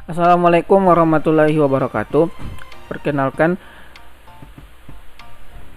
Assalamualaikum warahmatullahi wabarakatuh. Perkenalkan,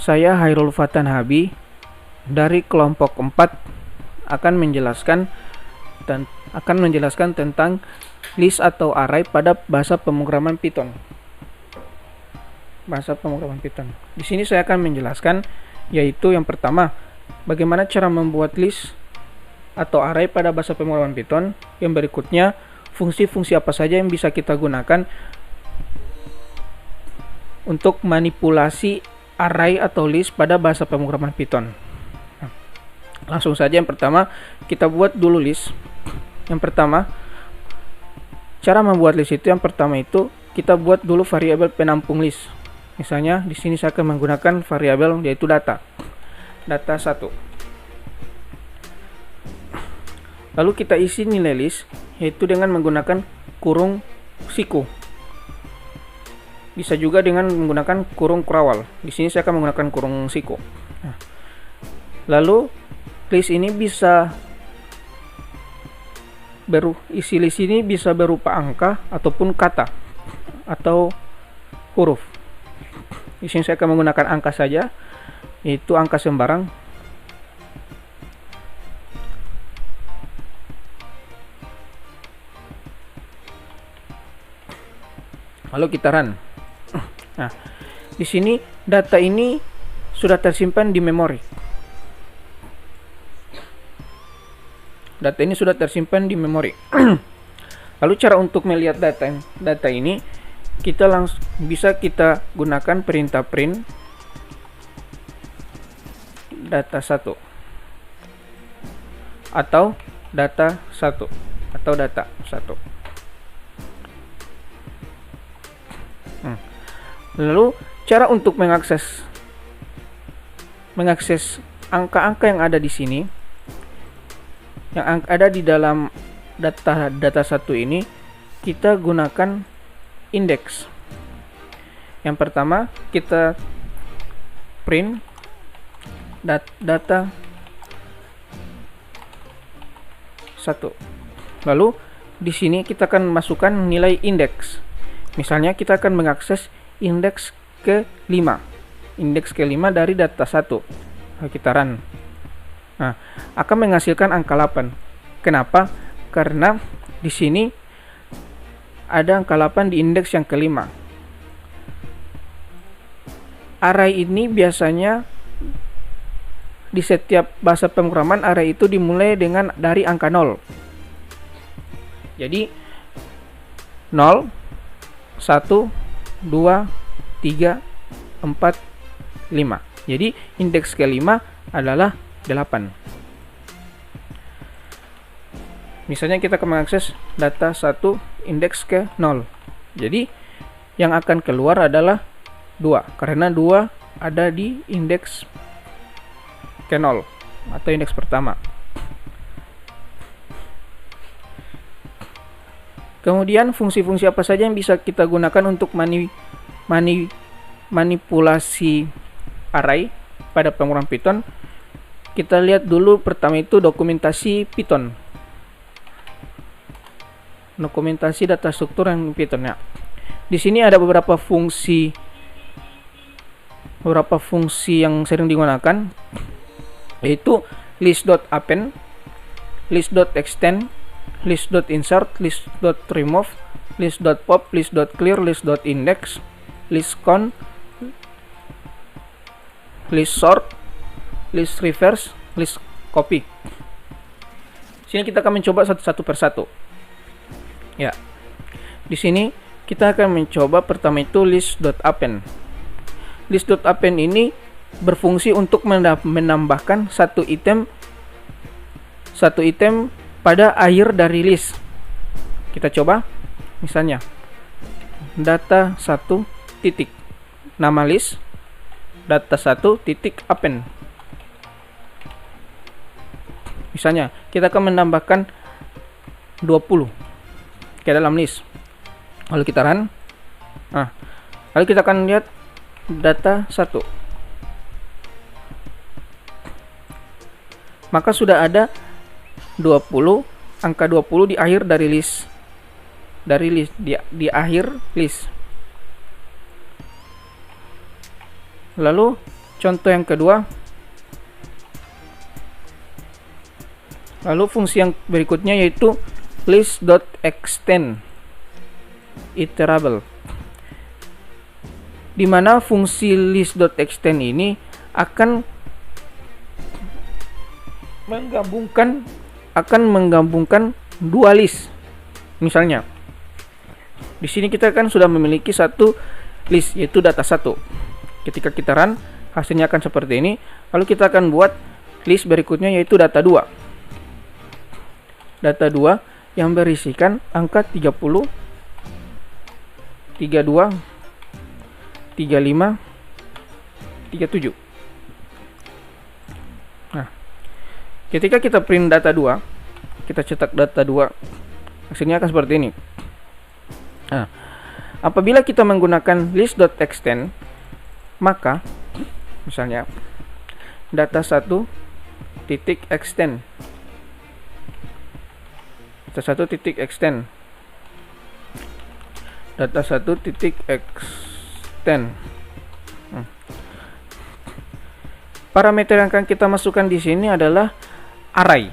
saya Hairul Fatan Habi dari kelompok 4 akan menjelaskan tentang list atau array pada bahasa pemrograman Python. Di sini saya akan menjelaskan, yaitu yang pertama, bagaimana cara membuat list atau array pada bahasa pemrograman Python. Yang berikutnya, fungsi-fungsi apa saja yang bisa kita gunakan untuk manipulasi array atau list pada bahasa pemrograman Python. Langsung saja, yang pertama kita buat dulu list. Yang pertama, cara membuat list itu, yang pertama itu kita buat dulu variabel penampung list. Misalnya di sini saya akan menggunakan variabel yaitu data 1. Lalu kita isi nilai list yaitu dengan menggunakan kurung siku. Bisa juga dengan menggunakan kurung kurawal. Di sini saya akan menggunakan kurung siku. Lalu list ini isi list ini bisa berupa angka ataupun kata atau huruf. Di sini saya akan menggunakan angka saja, yaitu angka sembarang. Lalu kita run. Nah, di sini data ini sudah tersimpan di memori. Lalu cara untuk melihat data ini, kita bisa kita gunakan perintah print data 1 atau data 1. Lalu cara untuk mengakses angka-angka yang ada di sini, yang ada di dalam data 1 ini, kita gunakan indeks. Yang pertama kita print data 1. Lalu di sini kita akan masukkan nilai indeks. Misalnya kita akan mengakses indeks ke-5 dari data 1. Kita run. Nah, akan menghasilkan angka 8. Kenapa? Karena di sini ada angka 8 di indeks yang ke-5. Array ini biasanya di setiap bahasa pemrograman, array itu dimulai dari angka 0. Jadi 0, 1, 2, 3, 4, 5. Jadi indeks ke-5 adalah 8. Misalnya kita akan mengakses data 1 indeks ke-0. Jadi yang akan keluar adalah 2, karena 2 ada di indeks ke-0 atau indeks pertama. Kemudian fungsi-fungsi apa saja yang bisa kita gunakan untuk manipulasi array pada pemrograman Python. Kita lihat dulu pertama itu dokumentasi Python. Dokumentasi data struktur yang Python ya. Di sini ada beberapa fungsi yang sering digunakan, yaitu list.append, list.extend, list.insert, list.remove, list.pop, list.clear, list.index, list.count, list.sort, list.reverse, list.copy. Sini kita akan mencoba satu persatu. Ya. Di sini kita akan mencoba pertama itu list.append. List.append ini berfungsi untuk menambahkan satu item pada akhir dari list. Kita coba, misalnya data 1 titik nama list data 1 titik append. Misalnya kita akan menambahkan 20 ke dalam list. Lalu kita run. Nah, lalu kita akan lihat data 1. Maka sudah ada 20, angka 20 di akhir dari list dari list di akhir list. Lalu contoh yang kedua, lalu fungsi yang berikutnya yaitu list.extend iterable, di mana fungsi list.extend ini akan menggabungkan dua list. Misalnya di sini kita kan sudah memiliki satu list yaitu data 1. Ketika kita run, hasilnya akan seperti ini. Lalu kita akan buat list berikutnya yaitu data 2. Data 2 yang berisikan angka 30, 32, 35, 37. Nah, ketika kita print data 2, kita cetak data 2, hasilnya akan seperti ini. Nah, apabila kita menggunakan list.extend, maka misalnya data 1 titik extend, data 1 titik extend, data 1 titik extend. Parameter yang akan kita masukkan di sini adalah array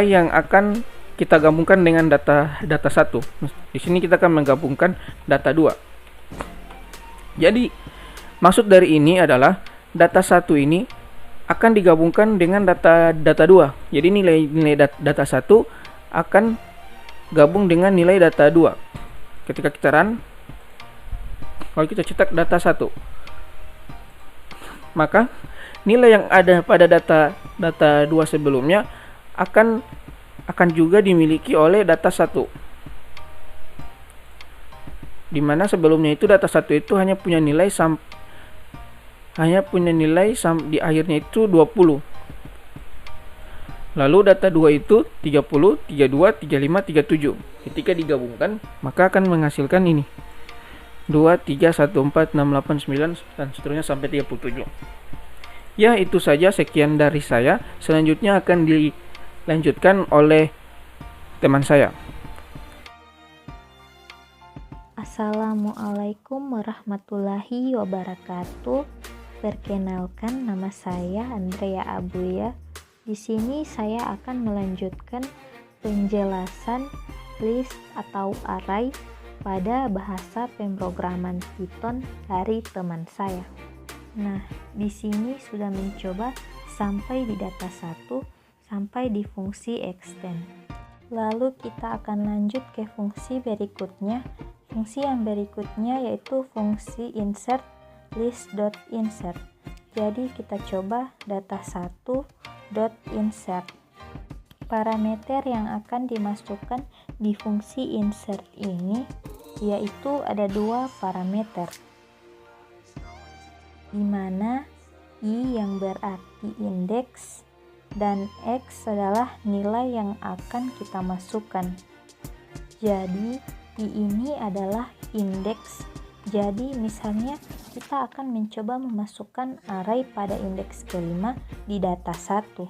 yang akan kita gabungkan dengan data 1. Di sini kita akan menggabungkan data 2. Jadi maksud dari ini adalah data 1 ini akan digabungkan dengan data 2. Jadi nilai data 1 akan gabung dengan nilai data 2. Ketika kita run, kalau kita cetak data 1, maka nilai yang ada pada data 2 sebelumnya akan juga dimiliki oleh data 1. Dimana sebelumnya itu data 1 itu hanya punya nilai di akhirnya itu 20. Lalu data 2 itu 30, 32, 35, 37. Ketika digabungkan, maka akan menghasilkan ini 2, 3, 1, 4, 6, 8, 9 dan seterusnya sampai 37. Ya, itu saja, sekian dari saya. Selanjutnya akan dilanjutkan oleh teman saya. Assalamualaikum warahmatullahi wabarakatuh. Perkenalkan, nama saya Andrea Abuya. Di sini saya akan melanjutkan penjelasan list atau array pada bahasa pemrograman Python dari teman saya. Nah, di sini sudah mencoba sampai di data 1 sampai di fungsi extend. Lalu kita akan lanjut ke fungsi berikutnya. Fungsi yang berikutnya yaitu fungsi insert list.insert. Jadi kita coba data 1.insert. Parameter yang akan dimasukkan di fungsi insert ini yaitu ada dua parameter, di mana i yang berarti indeks dan x adalah nilai yang akan kita masukkan. Jadi i ini adalah indeks. Jadi misalnya kita akan mencoba memasukkan array pada indeks kelima di data 1,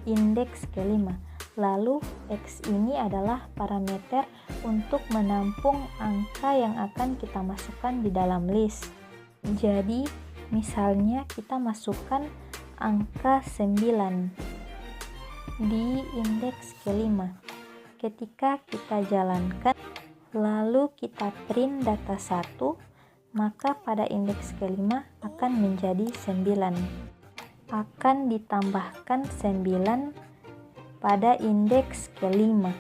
indeks kelima. Lalu x ini adalah parameter untuk menampung angka yang akan kita masukkan di dalam list. Jadi misalnya kita masukkan angka 9 di indeks kelima. Ketika kita jalankan lalu kita print data 1, maka pada indeks kelima akan menjadi 9. Akan ditambahkan 9 pada indeks kelima.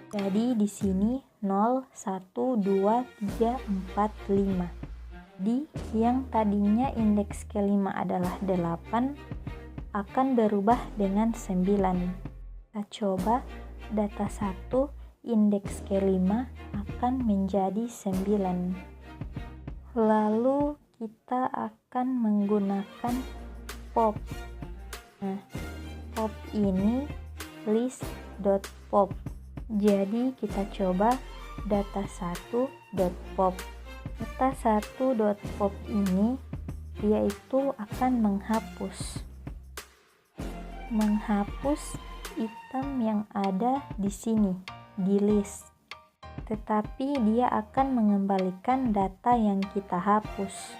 Jadi di sini 0, 1, 2, 3, 4, 5. Di yang tadinya indeks kelima adalah 8 akan berubah dengan 9. Kita coba data 1 indeks kelima akan menjadi 9. Lalu kita akan menggunakan pop. Nah, pop ini list.pop. Jadi kita coba data 1.pop. Data 1.pop ini yaitu akan menghapus item yang ada di sini di list. tetapi dia akan mengembalikan data yang kita hapus.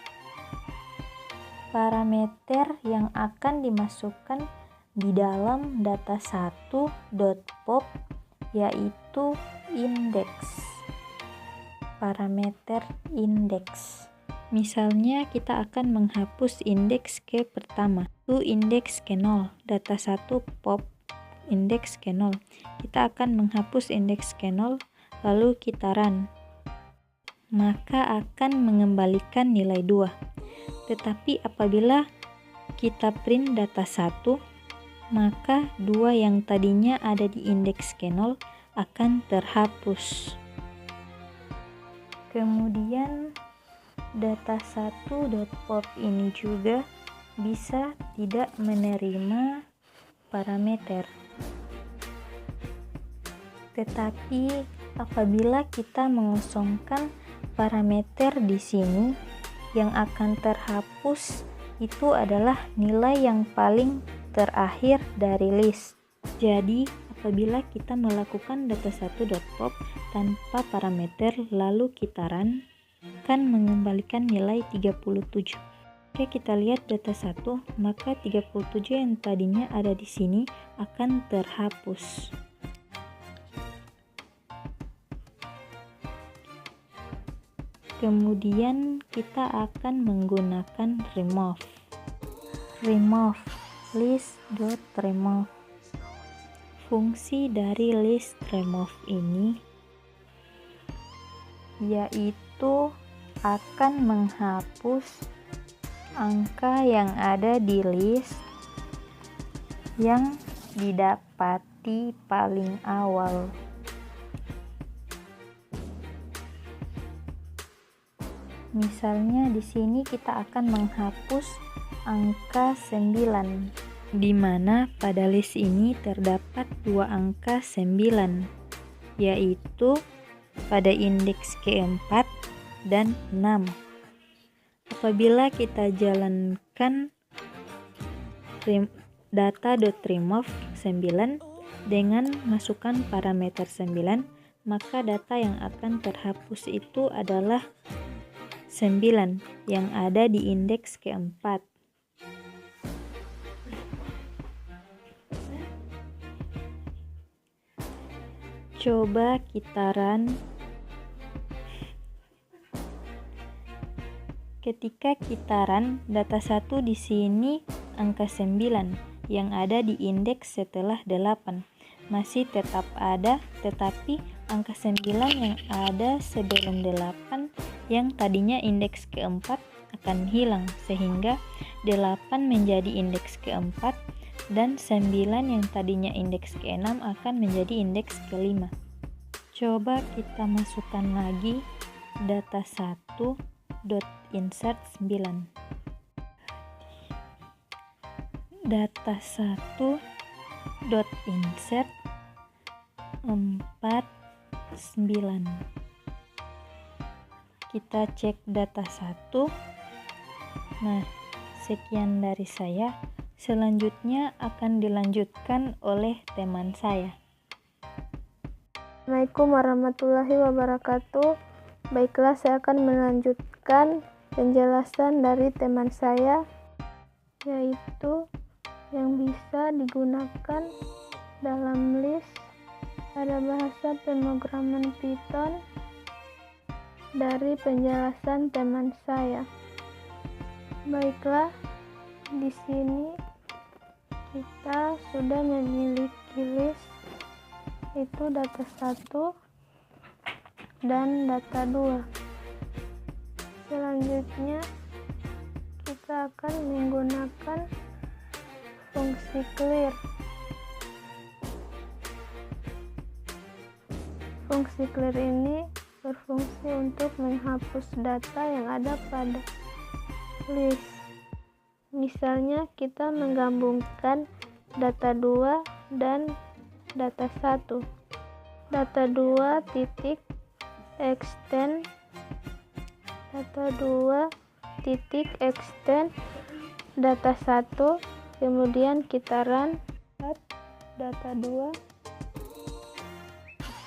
Parameter yang akan dimasukkan di dalam data1.pop yaitu indeks. Parameter indeks. Misalnya kita akan menghapus indeks ke pertama, itu indeks ke 0, data1 pop indeks ke 0. Kita akan menghapus indeks ke 0, lalu kita run. Maka akan mengembalikan nilai 2. Tetapi apabila kita print data 1, maka 2 yang tadinya ada di indeks ke 0 akan terhapus. Kemudian data1.pop ini juga bisa tidak menerima parameter. Tetapi apabila kita mengosongkan parameter di sini, yang akan terhapus itu adalah nilai yang paling terakhir dari list. Jadi apabila kita melakukan data1.pop tanpa parameter lalu kita run, akan mengembalikan nilai 37. Oke, kita lihat data 1, maka 37 yang tadinya ada di sini akan terhapus. Kemudian kita akan menggunakan remove. Remove list.remove. Fungsi dari list remove ini yaitu akan menghapus angka yang ada di list yang didapati paling awal. Misalnya di sini kita akan menghapus angka 9, di mana pada list ini terdapat 2 angka 9, yaitu pada indeks keempat dan 6. Apabila kita jalankan data.remove 9 dengan masukkan parameter 9, maka data yang akan terhapus itu adalah 9 yang ada di indeks keempat. Coba kita run. Ketika kita run, data 1 di sini angka 9 yang ada di indeks setelah 8 masih tetap ada, tetapi angka 9 yang ada sebelum 8 yang tadinya indeks keempat akan hilang, sehingga 8 menjadi indeks keempat dan 9 yang tadinya indeks ke-6 akan menjadi indeks ke-5. Coba kita masukkan lagi data 1.insert 9. Data 1.insert 4 9. Kita cek data 1. Nah, sekian dari saya. Selanjutnya akan dilanjutkan oleh teman saya. Assalamualaikum warahmatullahi wabarakatuh. Baiklah, saya akan melanjutkan penjelasan dari teman saya, yaitu yang bisa digunakan dalam list pada bahasa pemrograman Python dari penjelasan teman saya. Baiklah, di sini kita sudah memiliki list, itu data 1 dan data 2. Selanjutnya kita akan menggunakan fungsi clear. Fungsi clear ini berfungsi untuk menghapus data yang ada pada list. Misalnya kita menggabungkan data 2 dan data 1. Data 2 titik extend data 1, kemudian kita run data 2.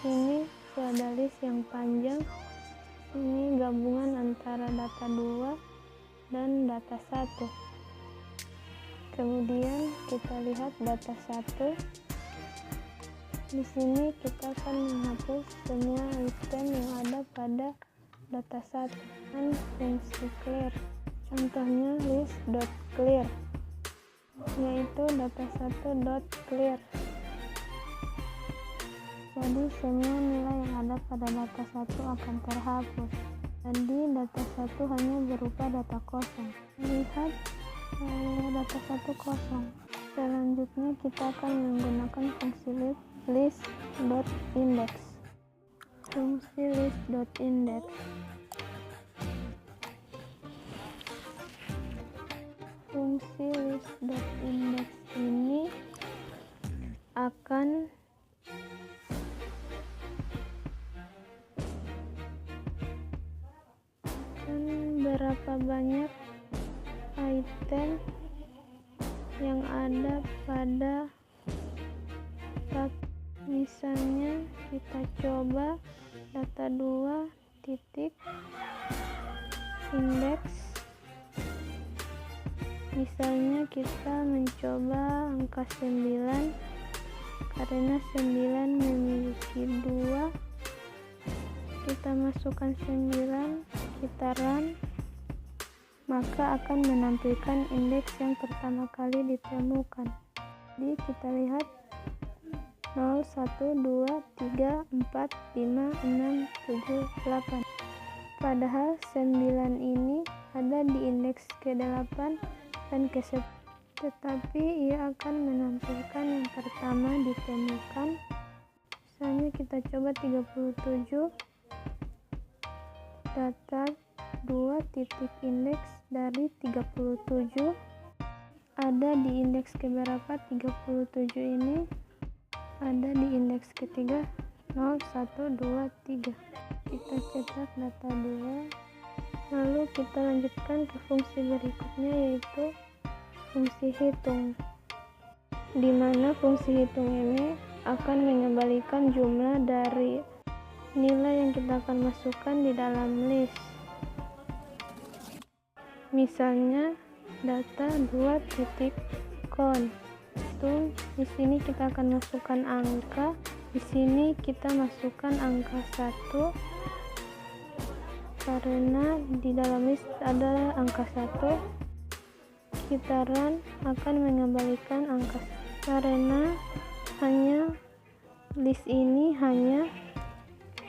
Ini itu ada list yang panjang. Ini gabungan antara data 2 dan data 1. Kemudian kita lihat data 1. Di sini kita akan menghapus semua item yang ada pada data 1 dengan fungsi clear. Contohnya list.clear, yaitu data1.clear. Jadi semua nilai yang ada pada data 1 akan terhapus. Jadi data 1 hanya berupa data kosong. Lihat data 1 kosong. Selanjutnya kita akan menggunakan fungsi list.index. Fungsi list.index ini akan berapa banyak item yang ada pada misalnya kita coba data 2 titik indeks. Misalnya kita mencoba angka 9 karena 9 memiliki 2. Kita masukkan 9, kita run, maka akan menampilkan indeks yang pertama kali ditemukan. Jadi kita lihat 0, 1, 2, 3, 4, 5, 6, 7, 8. Padahal 9 ini ada di indeks ke-8 dan ke-10. Tetapi ia akan menampilkan yang pertama ditemukan. Misalnya kita coba 37, data 2 titik indeks dari 37 ada di indeks keberapa? 37 ini ada di indeks ketiga 0, 1, 2, 3. Kita cetak data 2, lalu kita lanjutkan ke fungsi berikutnya, yaitu fungsi hitung, di mana fungsi hitung ini akan mengembalikan jumlah dari nilai yang kita akan masukkan di dalam list. Misalnya data 2 titik count. Di sini kita akan masukkan angka. Di sini kita masukkan angka 1 karena di dalam list ada angka 1. Kita run, akan mengembalikan angka 1 karena list ini hanya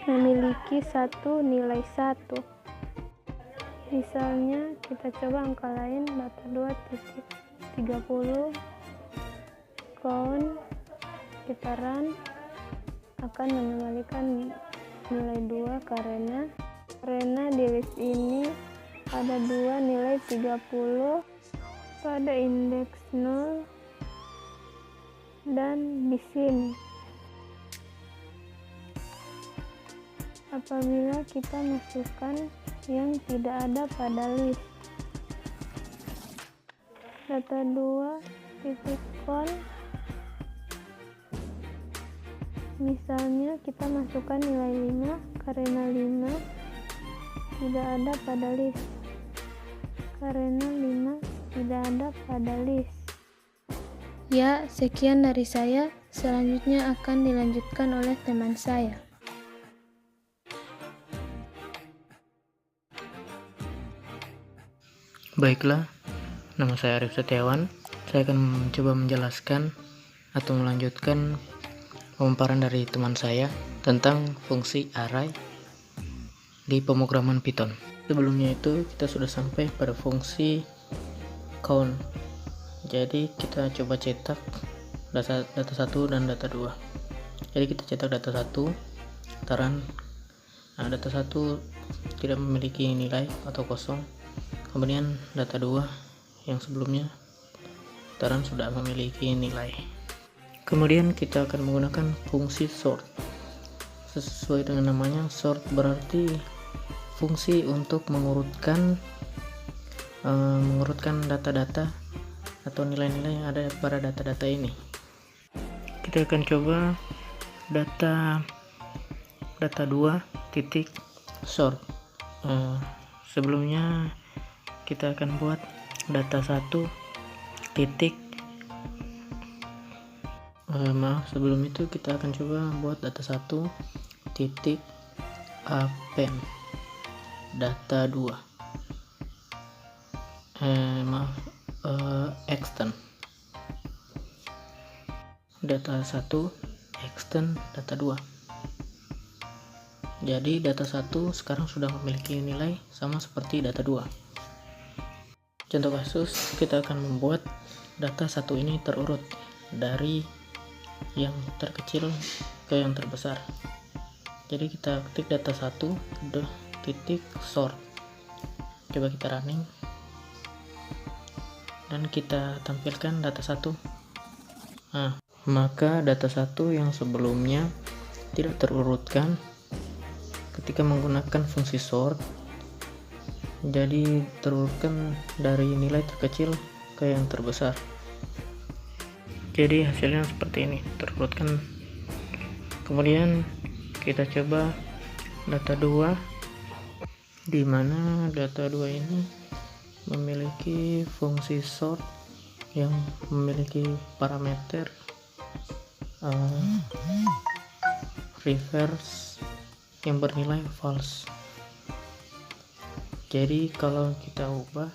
memiliki satu nilai 1. Misalnya kita coba angka lain, data 2 titik 30 count, kita run, akan mengembalikan nilai 2 karena di list ini ada 2 nilai 30 pada indeks 0 dan di sini. Apabila kita masukkan yang tidak ada pada list, data 2 titik count, misalnya kita masukkan nilai 5 karena 5 tidak ada pada list, karena 5 tidak ada pada list. Ya, sekian dari saya. Selanjutnya akan dilanjutkan oleh teman saya. Baiklah, nama saya Arif Setiawan. Saya akan mencoba menjelaskan atau melanjutkan pemaparan dari teman saya tentang fungsi array di pemrograman Python. Sebelumnya itu kita sudah sampai pada fungsi count. Jadi kita coba cetak data 1 dan data 2. Jadi kita cetak data 1, taran. Nah, data 1 tidak memiliki nilai atau kosong. Kemudian data 2 yang sebelumnya taran sudah memiliki nilai. Kemudian kita akan menggunakan fungsi sort. Sesuai dengan namanya, sort berarti fungsi untuk mengurutkan data-data atau nilai-nilai yang ada pada data-data ini. Kita akan coba data data 2 titik sort. Sebelumnya kita akan buat data 1 titik sebelum itu kita akan coba buat data 1 titik append data 2 extend data 1 extend data 2. Jadi data 1 sekarang sudah memiliki nilai sama seperti data 2. Contoh kasus, kita akan membuat data 1 ini terurut dari yang terkecil ke yang terbesar. Jadi kita ketik data 1 titik sort. Coba kita running dan kita tampilkan data 1. Maka data 1 yang sebelumnya tidak terurutkan ketika menggunakan fungsi sort jadi terurutkan dari nilai terkecil ke yang terbesar. Jadi hasilnya seperti ini, terurutkan. Kemudian kita coba data 2, di mana data 2 ini memiliki fungsi sort yang memiliki parameter reverse yang bernilai false. Jadi kalau kita ubah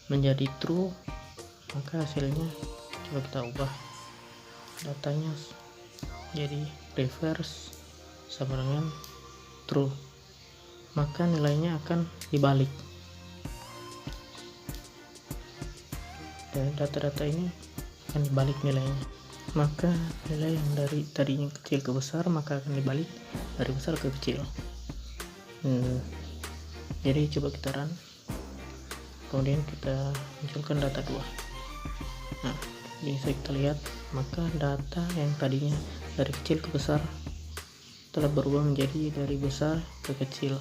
menjadi true, maka hasilnya coba kita ubah datanya jadi reverse sama dengan true, maka nilainya akan dibalik. Dan data-data ini akan dibalik nilainya, maka nilai yang dari tadinya kecil ke besar maka akan dibalik dari besar ke kecil. Jadi coba kita run, kemudian kita munculkan data 2. Bisa kita lihat, maka data yang tadinya dari kecil ke besar telah berubah menjadi dari besar ke kecil.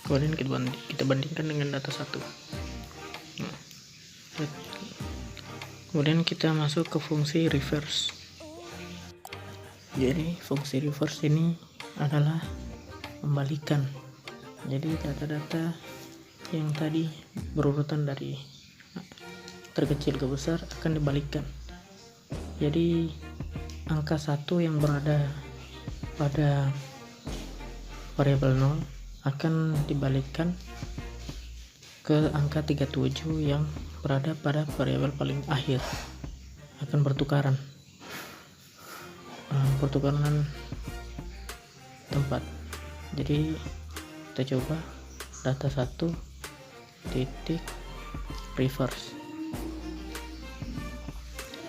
Kemudian kita bandingkan dengan data 1. Kemudian kita masuk ke fungsi reverse. Jadi fungsi reverse ini adalah membalikan. Jadi data-data yang tadi berurutan dari terkecil ke besar akan dibalikkan. Jadi angka 1 yang berada pada variabel 0 akan dibalikkan ke angka 37 yang berada pada variabel paling akhir, akan bertukaran, pertukaran tempat. Jadi kita coba data 1 titik reverse,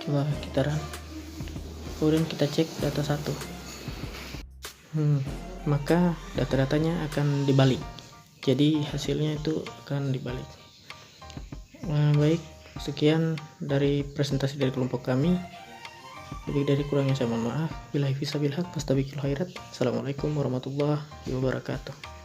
coba kita run, kemudian kita cek data 1, maka data-datanya akan dibalik, jadi hasilnya itu akan dibalik. Baik, sekian dari presentasi dari kelompok kami. Lebih dari kurangnya saya mohon maaf. Billahi fisabilillah, fastabiqul khairat. Assalamualaikum warahmatullahi wabarakatuh.